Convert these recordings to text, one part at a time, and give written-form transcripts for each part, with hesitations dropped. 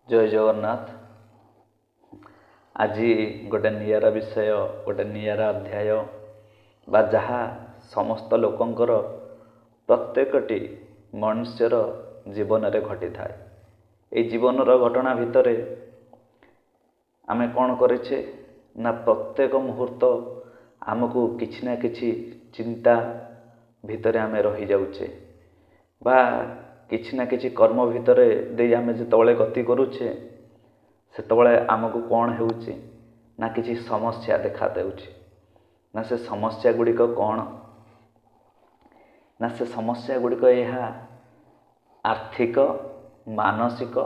जय जगन्नाथ। आज गोटे नियारा विषय गोटे नियारा अध्याय बा जहा समस्त लोकंकर प्रत्येकटी मनुष्यर जीवन रे घटी थाए। ए जीवनर घटना भितर आमे कौन करेछे ना प्रत्येक मुहूर्त आमको किछि ना किछि चिंता भितर आमे रही जाउछे बा किछि ना किछि कर्म भितर दे आमे जेतबेले गति करूछे सेतबेले आमको कौन हेउछे ना किछि समस्या देखा देउछे। ना से समस्या गुड़िक कौन ना से समस्या गुड़िक यह आर्थिक मानसिक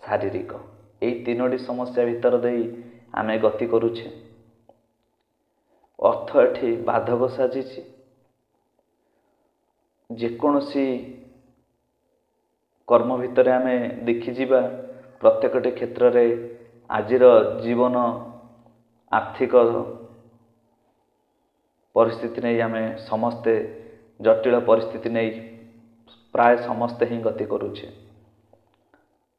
शारीरिक यही तीनोटी समस्या भितर दे आमे गति करूछे। अर्थ एठी बाधक साजिछि। जेकोसी कर्म भितर आमे देखि जिबा प्रत्येकटी क्षेत्र रे आजिर जीवन आर्थिक परिस्थिति नहीं आमे समस्ते जटिल परिस्थिति नहीं प्राय समस्ते ही गति करूछे।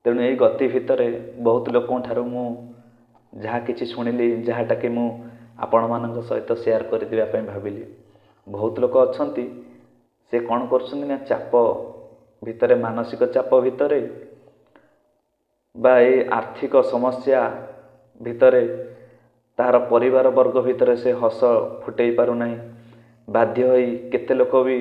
तेणु यही गति भितर बहुत लोकों ठारू मु जहा किछि सुनिली जहाटा कि मु आपण मानक सहित शेयर कर दिबा पई भाबिली। बहुत लोक अछंती से कौन करछन्ती ना चाप भितर मानसिक चाप भितर बा ए आर्थिक समस्या भितर तार परिवार वर्ग भितर से हस फुटई पारु नहीं। बाध्य होई केते लोक भी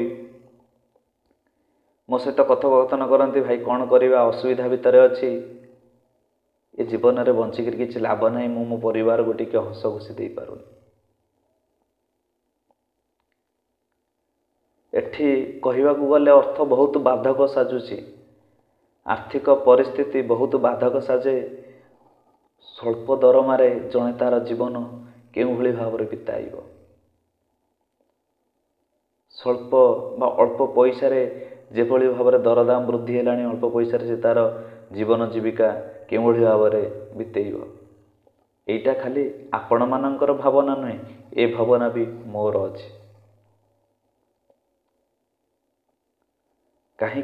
मो सहित कथोपकथन करती भाई कौन करवा असुविधा भितर अच्छी ये जीवन में बंचिक किसी लाभ ना मो परिवार को टिके हस खुशी दे पारुनी। एठी कहवा गले अर्थ बहुत बाधक साजुची। आर्थिक परिस्थिति बहुत बाधक साजे। स्वल्प दरमारे जड़े तार जीवन केउ भली भाव बिताइब। स्वल्प बा अल्प पैसा जेभली भाव दरदाम वृद्धि है अल्प पैसा से तार जीवन जीविका केउ भली भाव बितेइब। एटा खाली आपण मानकर भावना नुहे ए भावना भी मोर अछि। कहीं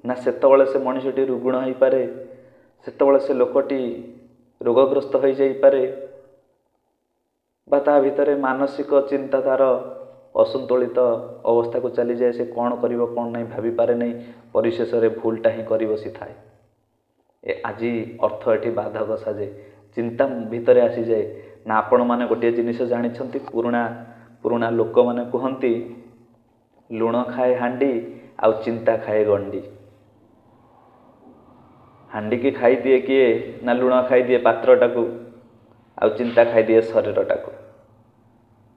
ना सेतबेले से मनुष्यटी रुग्ण हो पारे सेतबेले से लोकटी रोगग्रस्त हो जाई पारे बा ता भितर मानसिक चिंता तार असंतुलित अवस्था को चली जाए। से कौन करिवो कौन नहीं भाभी पारे नहीं परिशेष रे भूलटा ही करि बसी थाए। ए आजी अर्थ एठी बाधक साजे चिंता भितर आसी जाए। ना आपण माने गोटे जिनिस जानि छंती पुराना लोक माने कहंती लुण खाए हांडी आउ चिंता खाए गंडी। हांडी की खाई दिए किए ना लुण खाई दिए पात्रटा को आउ चिंता खाई दिए शरीरटा को।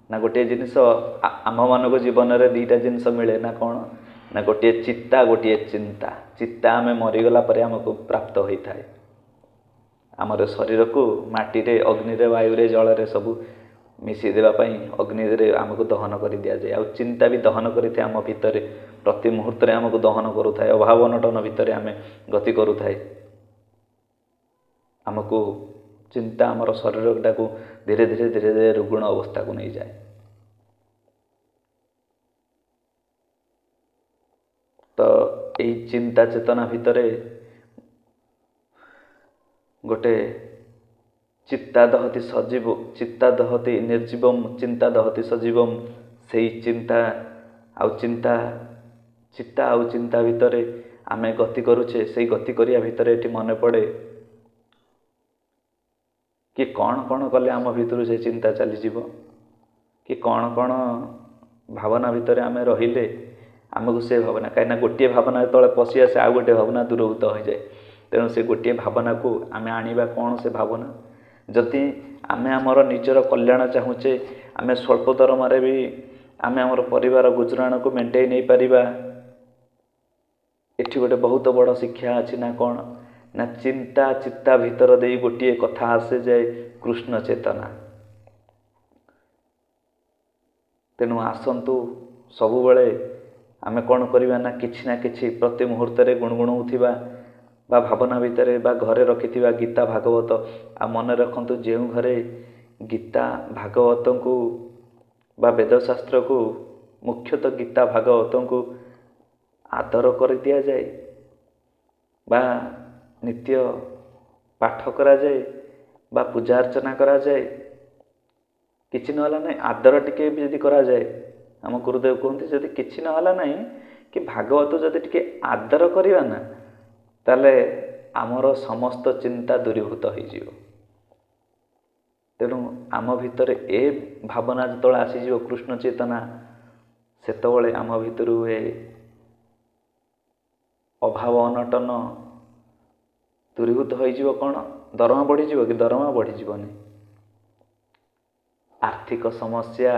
ना गोटे जिनिस आम मानक जीवन में दीटा जिनिस मिले ना कौन ना गोटे चित्ता गोटे चिंता। चित्ता आमे मरीगला पर आमको प्राप्त होता है। आमर शरीर को माटी रे अग्नि रे वायु रे जल रे सबू मिसी देवाई अग्नि रे आमको दहन कर दि जाए। आ चिंता भी दहन करते आम भितर प्रति मुहूर्त आमको दहन करुए। अभाव अनटन भितर आम गति करुए। आमको चिंता आमर शरीरटा को धीरे धीरे धीरे धीरे रुग्ण अवस्था को नहीं जाए। तो यही चिंता चेतना भितर गोटे चित्ता दहति सजीव चित्ता दहति निर्जीवम चिंता दहति सजीवम। से चिंता आउ चिंता चित्ता आउ चिंता भितर आमे गति करुचे। से गति करिया भितर एठी मन पड़े कि कौन कौन कले आम भितर से चिंता चली जीव कि कौन कौन भावना भितर आमे रहिले आमको से भावना कहीं गोटे भावना जो पशि आसे आउ गोटे भावना दूरभूत हो जाए। तेणु से गोटे भावना को आमे आनिबा कौन से भावना जदि आमे आमर निजर कल्याण चाहूचे आमे स्वल्प दरमारे भी आमे आमर परिवार गुजराण को मेंटेन नहीं पारिबा। एठी गोटे बहुत बड़ शिक्षा अछि ना कौन ना चिंता चित्ता भितर दे गोटे कथा आसे जाए कृष्ण चेतना। तेणु आसंतु सबु बेले आमे कौन करिबा ना किछि प्रति मुहूर्त रे गुणगुणाउथिबा बा भावना भितर बा घरे रखिथिबा गीता भागवत। आ मन रखंतु जेउ घरे गीता भागवत को बा वेदशास्त्र को मुख्यतः गीता भागवत को आदर कर दिया जाए बा नित्य ପାଠ କରାଯାଏ ବା ପୂଜା ଅର୍ଚ୍ଚନା କରାଯାଏ, କିଛି ନହେଲା ନାହିଁ ଆଦର ଟିକେ ବି ଯଦି କରାଯାଏ, ଆମ ଗୁରୁଦେବ କୁହନ୍ତି ଯଦି କିଛି ନହେଲା ନାହିଁ କି ଭାଗବତ ଯଦି ଟିକେ ଆଦର କରିବା ନା, ତାହେଲେ ଆମର ସମସ୍ତ ଚିନ୍ତା ଦୂରୀଭୂତ ହୋଇଯିବ। ତେଣୁ ଆମ ଭିତରେ ଏ ଭାବନା ଯେତେବେଳେ ଆସିଯିବ କୃଷ୍ଣ ଚେତନା, ସେତେବେଳେ ଆମ ଭିତରୁ ଏ ଅଭାବ ଅନଟନ ଦୂରୀଭୂତ ହୋଇଯିବ। କ'ଣ ଦରମା ବଢ଼ିଯିବ କି? ଦରମା ବଢ଼ିଯିବନି। ଆର୍ଥିକ ସମସ୍ୟା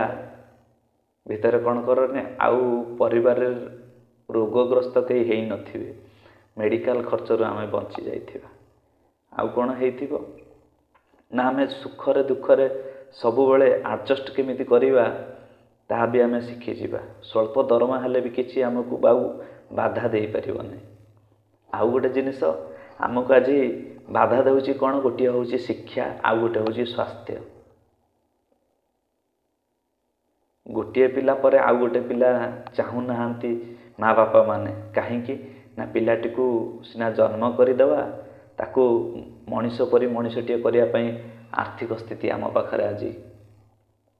ଭିତରେ କ'ଣ କରନି, ଆଉ ପରିବାରରେ ରୋଗଗ୍ରସ୍ତ କେହି ହେଇନଥିବେ, ମେଡ଼ିକାଲ ଖର୍ଚ୍ଚରୁ ଆମେ ବଞ୍ଚି ଯାଇଥିବା। ଆଉ କ'ଣ ହେଇଥିବ ନା, ଆମେ ସୁଖରେ ଦୁଃଖରେ ସବୁବେଳେ ଆଡ଼ଜଷ୍ଟ କେମିତି କରିବା ତାହା ବି ଆମେ ଶିଖିଯିବା। ସ୍ୱଳ୍ପ ଦରମା ହେଲେ ବି କିଛି ଆମକୁ ଆଉ ବାଧା ଦେଇପାରିବନି। ଆଉ ଗୋଟେ ଜିନିଷ ଆମକୁ ଆଜି ବାଧା ଦେଉଛି କ'ଣ? ଗୋଟିଏ ହେଉଛି ଶିକ୍ଷା, ଆଉ ଗୋଟେ ହେଉଛି ସ୍ୱାସ୍ଥ୍ୟ। ଗୋଟିଏ ପିଲା ପରେ ଆଉ ଗୋଟେ ପିଲା ଚାହୁଁନାହାନ୍ତି ମା ବାପା ମାନେ। କାହିଁକି ନା, ପିଲାଟିକୁ ସିନା ଜନ୍ମ କରିଦେବା, ତାକୁ ମଣିଷ ପରି ମଣିଷଟିଏ କରିବା ପାଇଁ ଆର୍ଥିକ ସ୍ଥିତି ଆମ ପାଖରେ ଆଜି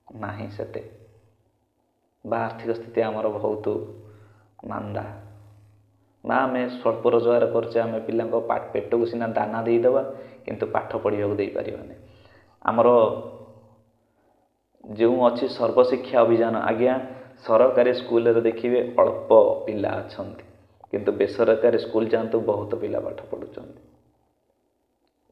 ନାହିଁ ସେତେ, ବା ଆର୍ଥିକ ସ୍ଥିତି ଆମର ବହୁତ ମାନ୍ଦା। ନା, ଆମେ ସ୍ୱଳ୍ପ ରୋଜଗାର କରୁଛେ, ଆମେ ପିଲାଙ୍କ ପେଟକୁ ସିନା ଦାନା ଦେଇଦେବା କିନ୍ତୁ ପାଠ ପଢ଼ିବାକୁ ଦେଇପାରିବାନି। ଆମର ଯେଉଁ ଅଛି ସର୍ବଶିକ୍ଷା ଅଭିଯାନ, ଆଜ୍ଞା ସରକାରୀ ସ୍କୁଲରେ ଦେଖିବେ ଅଳ୍ପ ପିଲା ଅଛନ୍ତି, କିନ୍ତୁ ବେସରକାରୀ ସ୍କୁଲ ଯାଆନ୍ତୁ ବହୁତ ପିଲା ପାଠ ପଢ଼ୁଛନ୍ତି।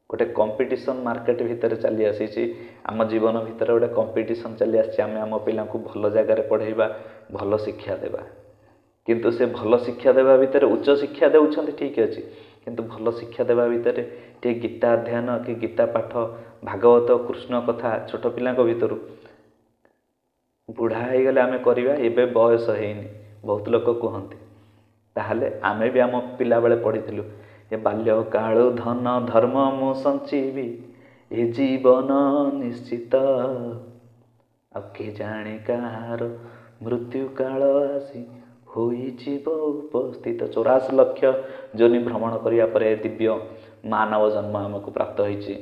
ଗୋଟେ କମ୍ପିଟିସନ୍ ମାର୍କେଟ ଭିତରେ ଚାଲି ଆସିଛି, ଆମ ଜୀବନ ଭିତରେ ଗୋଟେ କମ୍ପିଟିସନ୍ ଚାଲି ଆସିଛି। ଆମେ ଆମ ପିଲାଙ୍କୁ ଭଲ ଜାଗାରେ ପଢ଼େଇବା, ଭଲ ଶିକ୍ଷା ଦେବା, କିନ୍ତୁ ସେ ଭଲ ଶିକ୍ଷା ଦେବା ଭିତରେ ଉଚ୍ଚ ଶିକ୍ଷା ଦେଉଛନ୍ତି ଠିକ୍ ଅଛି, କିନ୍ତୁ ଭଲ ଶିକ୍ଷା ଦେବା ଭିତରେ ଟିକେ ଗୀତା ଅଧ୍ୟୟନ କି ଗୀତା ପାଠ, ଭାଗବତ, କୃଷ୍ଣ କଥା ଛୋଟ ପିଲାଙ୍କ ଭିତରୁ ବୁଢ଼ା ହେଇଗଲେ ଆମେ କରିବା, ଏବେ ବୟସ ହେଇନି ବହୁତ ଲୋକ କୁହନ୍ତି। ତାହେଲେ ଆମେ ବି ଆମ ପିଲାବେଳେ ପଢ଼ିଥିଲୁ, ଏ ବାଲ୍ୟକାଳୁ ଧନ ଧର୍ମ ମୁଁ ସଞ୍ଚିବି, ଏ ଜୀବନ ନିଶ୍ଚିତ, ଆଉ କେ ଜାଣେ କାହାର ମୃତ୍ୟୁ କାଳ ଆସି ହୋଇଯିବ ଉପସ୍ଥିତ। 84 ଲକ୍ଷ ଯୋନି ଭ୍ରମଣ କରିବା ପରେ ଦିବ୍ୟ ମାନବ ଜନ୍ମ ଆମକୁ ପ୍ରାପ୍ତ ହୋଇଛି,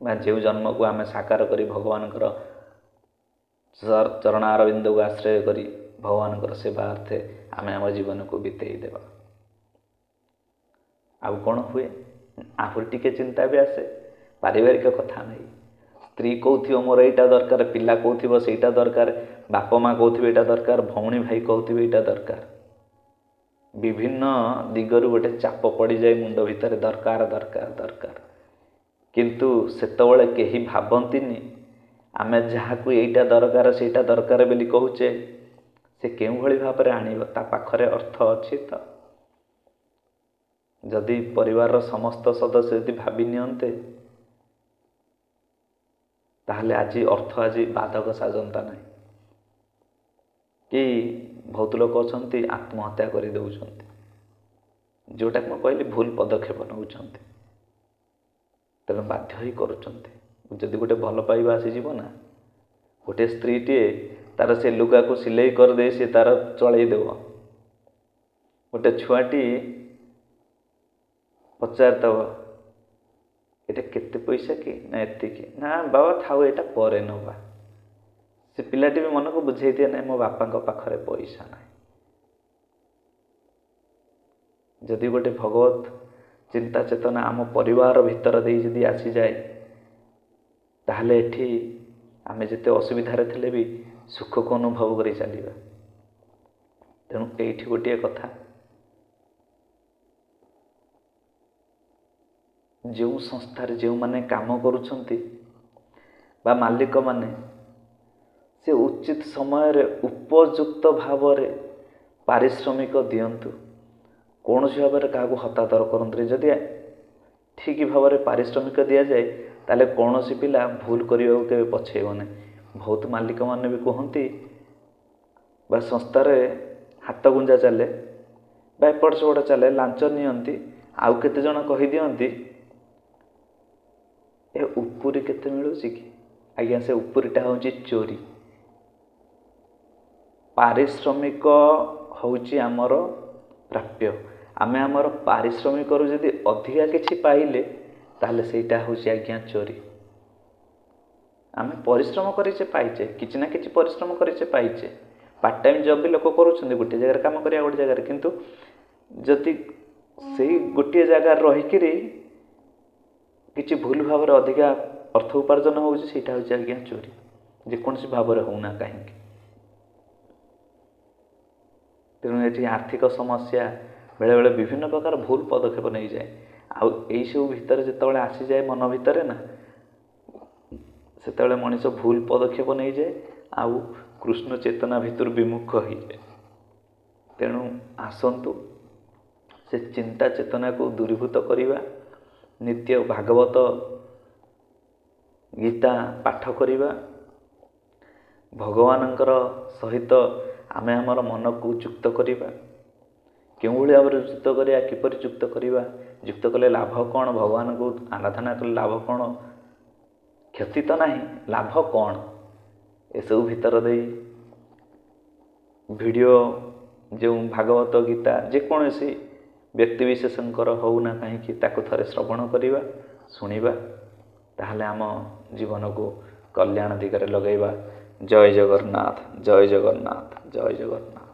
ବା ଯେଉଁ ଜନ୍ମକୁ ଆମେ ସାକାର କରି ଭଗବାନଙ୍କର ଚରଣ ଅରବିନ୍ଦକୁ ଆଶ୍ରୟ କରି ଭଗବାନଙ୍କର ସେବାର୍ଥେ ଆମେ ଆମ ଜୀବନକୁ ବିତେଇ ଦେବା। ଆଉ କ'ଣ ହୁଏ? ଆହୁରି ଟିକେ ଚିନ୍ତା ବି ଆସେ, ପାରିବାରିକ କଥା ନାହିଁ। ସ୍ତ୍ରୀ କହୁଥିବ ମୋର ଏଇଟା ଦରକାର, ପିଲା କହୁଥିବ ସେଇଟା ଦରକାର, ବାପା ମା କହୁଥିବେ ଏଇଟା ଦରକାର, ଭଉଣୀ ଭାଇ କହୁଥିବେ ଏଇଟା ଦରକାର। ବିଭିନ୍ନ ଦିଗରୁ ଗୋଟେ ଚାପ ପଡ଼ିଯାଏ ମୁଣ୍ଡ ଭିତରେ, ଦରକାର ଦରକାର ଦରକାର। କିନ୍ତୁ ସେତେବେଳେ କେହି ଭାବନ୍ତିନି ଆମେ ଯାହାକୁ ଏଇଟା ଦରକାର ସେଇଟା ଦରକାର ବୋଲି କହୁଛେ, ସେ କେଉଁଭଳି ଭାବରେ ଆଣିବ, ତା ପାଖରେ ଅର୍ଥ ଅଛି ତ? ଯଦି ପରିବାରର ସମସ୍ତ ସଦସ୍ୟ ଯଦି ଭାବି ନିଅନ୍ତେ, ତାହେଲେ ଆଜି ଅର୍ଥ ଆଜି ବାଧକ ସାଜନ୍ତା ନାହିଁ। କି ବହୁତ ଲୋକ ଅଛନ୍ତି ଆତ୍ମହତ୍ୟା କରିଦେଉଛନ୍ତି, ଯେଉଁଟାକି ମୁଁ କହିଲି ଭୁଲ ପଦକ୍ଷେପ ନେଉଛନ୍ତି, ତେଣୁ ବାଧ୍ୟ ହିଁ କରୁଛନ୍ତି। ଯଦି ଗୋଟେ ଭଲ ପାଇବା ଆସିଯିବ ନା, ଗୋଟିଏ ସ୍ତ୍ରୀଟିଏ ତାର ସେ ଲୁଗାକୁ ସିଲେଇ କରିଦେଇ ସେ ତାର ଚଳେଇ ଦେବ। ଗୋଟେ ଛୁଆଟି ପଚାରିଦେବ ଏଇଟା କେତେ ପଇସା କି? ନା ଏତିକି। ନା ବାବା ଥାଉ ଏଇଟା ପରେ ନେବା। ସେ ପିଲାଟି ବି ମନକୁ ବୁଝେଇ ଦିଏ, ନାହିଁ ମୋ ବାପାଙ୍କ ପାଖରେ ପଇସା ନାହିଁ। ଯଦି ଗୋଟେ ଭଗବତ ଚିନ୍ତା ଚେତନା ଆମ ପରିବାର ଭିତର ଦେଇ ଯଦି ଆସିଯାଏ, ତାହେଲେ ଏଠି ଆମେ ଯେତେ ଅସୁବିଧାରେ ଥିଲେ ବି ସୁଖକୁ ଅନୁଭବ କରି ଚାଲିବା। ତେଣୁ ଏଇଠି ଗୋଟିଏ କଥା, ଯେଉଁ ସଂସ୍ଥାରେ ଯେଉଁମାନେ କାମ କରୁଛନ୍ତି ବା ମାଲିକମାନେ, ସେ ଉଚିତ ସମୟରେ ଉପଯୁକ୍ତ ଭାବରେ ପାରିଶ୍ରମିକ ଦିଅନ୍ତୁ। କୌଣସି ଭାବରେ କାହାକୁ ହତାଦର କରନ୍ତୁନି। ଯଦି ଠିକ୍ ଭାବରେ ପାରିଶ୍ରମିକ ଦିଆଯାଏ, ତାହେଲେ କୌଣସି ପିଲା ଭୁଲ କରିବାକୁ କେବେ ପଛେଇବ ନାହିଁ। ବହୁତ ମାଲିକମାନେ ବି କୁହନ୍ତି ବା ସଂସ୍ଥାରେ ହାତ ଗୁଞ୍ଜା ଚାଲେ ବା ଏପଟ ସେପଟ ଚାଲେ, ଲାଞ୍ଚ ନିଅନ୍ତି। ଆଉ କେତେଜଣ କହିଦିଅନ୍ତି ଏ ଉପୁରି କେତେ ମିଳୁଛି କି? ଆଜ୍ଞା ସେ ଉପୁରିଟା ହେଉଛି ଚୋରି। ପାରିଶ୍ରମିକ ହେଉଛି ଆମର ପ୍ରାପ୍ୟ। ଆମେ ଆମର ପାରିଶ୍ରମିକରୁ ଯଦି ଅଧିକା କିଛି ପାଇଲେ ତାହେଲେ ସେଇଟା ହେଉଛି ଆଜ୍ଞା ଚୋରି। ଆମେ ପରିଶ୍ରମ କରିଛେ ପାଇଛେ, କିଛି ନା କିଛି ପରିଶ୍ରମ କରିଛେ ପାଇଛେ। ପାର୍ଟ ଟାଇମ୍ ଜବ୍ ବି ଲୋକ କରୁଛନ୍ତି, ଗୋଟିଏ ଜାଗାରେ କାମ କରିବା ଗୋଟେ ଜାଗାରେ, କିନ୍ତୁ ଯଦି ସେଇ ଗୋଟିଏ ଜାଗାରେ ରହିକିରି କିଛି ଭୁଲ ଭାବରେ ଅଧିକା ଅର୍ଥ ଉପାର୍ଜନ ହେଉଛି, ସେଇଟା ହେଉଛି ଆଜ୍ଞା ଚୋରି, ଯେକୌଣସି ଭାବରେ ହେଉନା କାହିଁକି। ତେଣୁ ଏଠି ଆର୍ଥିକ ସମସ୍ୟା ବେଳେବେଳେ ବିଭିନ୍ନ ପ୍ରକାର ଭୁଲ ପଦକ୍ଷେପ ନେଇଯାଏ। ଆଉ ଏଇସବୁ ଭିତରେ ଯେତେବେଳେ ଆସିଯାଏ ମନ ଭିତରେ ନା, ସେତେବେଳେ ମଣିଷ ଭୁଲ ପଦକ୍ଷେପ ନେଇଯାଏ ଆଉ କୃଷ୍ଣ ଚେତନା ଭିତରୁ ବିମୁଖ ହୋଇଯାଏ। ତେଣୁ ଆସନ୍ତୁ ସେ ଚିନ୍ତା ଚେତନାକୁ ଦୂରୀଭୂତ କରିବା, ନିତ୍ୟ ଭାଗବତ ଗୀତା ପାଠ କରିବା, ଭଗବାନଙ୍କର ସହିତ ଆମେ ଆମର ମନକୁ ଯୁକ୍ତ କରିବା। କେଉଁଭଳି ଭାବରେ ଯୁକ୍ତ କରିବା, କିପରି ଯୁକ୍ତ କରିବା, ଯୁକ୍ତ କଲେ ଲାଭ କ'ଣ, ଭଗବାନଙ୍କୁ ଆରାଧନା କଲେ ଲାଭ କ'ଣ, କ୍ଷତି ତ ନାହିଁ, ଲାଭ କ'ଣ, ଏସବୁ ଭିତର ଦେଇ ଭିଡ଼ିଓ ଯେଉଁ ଭାଗବତ ଗୀତା ଯେକୌଣସି ବ୍ୟକ୍ତିବିଶେଷଙ୍କର ହେଉନା କାହିଁକି, ତାକୁ ଥରେ ଶ୍ରବଣ କରିବା, ଶୁଣିବା, ତାହେଲେ ଆମ ଜୀବନକୁ କଲ୍ୟାଣ ଦିଗରେ ଲଗାଇବା। ଜୟ ଜଗନ୍ନାଥ, ଜୟ ଜଗନ୍ନାଥ, ଜୟ ଜଗନ୍ନାଥ।